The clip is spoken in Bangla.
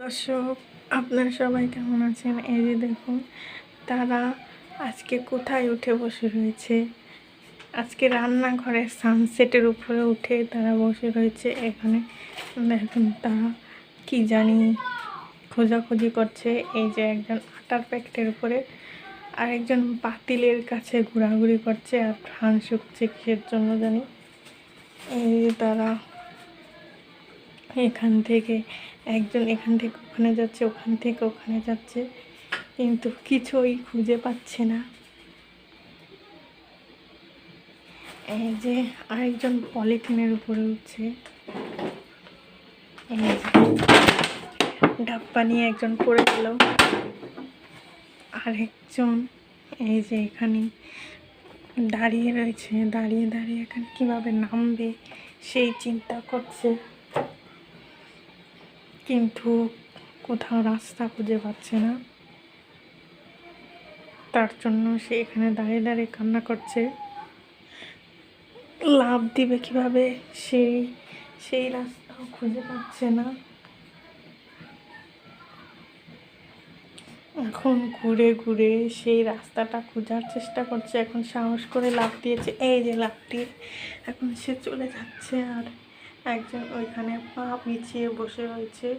দর্শক, আপনারা সবাই কেমন আছেন? এই যে দেখুন, তারা আজকে কোথায় উঠে বসে রয়েছে। আজকে রান্নাঘরের সানসেটের উপরে উঠে তারা বসে রয়েছে। এখানে দেখুন, তারা কি জানি খোঁজাখুঁজি করছে। এই যে একজন আটার প্যাকেটের উপরে, আর একজন পাতিলের কাছে ঘোরাঘুরি করছে আর ধান শুকছে কিসের জন্য জানি। এই যে তারা এখান থেকে এখান থেকে ওখানে যাচ্ছে, ওখান থেকে ওখানে যাচ্ছে, কিন্তু কিছুই খুঁজে পাচ্ছে না। এই যে আরেকজন পলিথিনের উপরে উঠছে। এই যে ডাব্বা নিয়ে একজন পড়ে গেল, আরেকজন এই যে এখানে দাঁড়িয়ে রয়েছে। দাঁড়িয়ে দাঁড়িয়ে এখানে কীভাবে নামবে সেই চিন্তা করছে, কিন্তু কোথাও রাস্তা খুঁজে পাচ্ছে না। তার জন্য সে এখানে দাঁড়িয়ে দাঁড়িয়ে কান্না করছে। লাফ দিবে কিভাবে সেই রাস্তাও খুঁজে পাচ্ছে না। এখন ঘুরে ঘুরে সেই রাস্তাটা খোঁজার চেষ্টা করছে। এখন সাহস করে লাফ দিয়েছে, এই যে লাফ দিয়ে এখন সে চলে যাচ্ছে। আর একজন ওইখানে পা পিছিয়ে বসে রয়েছে।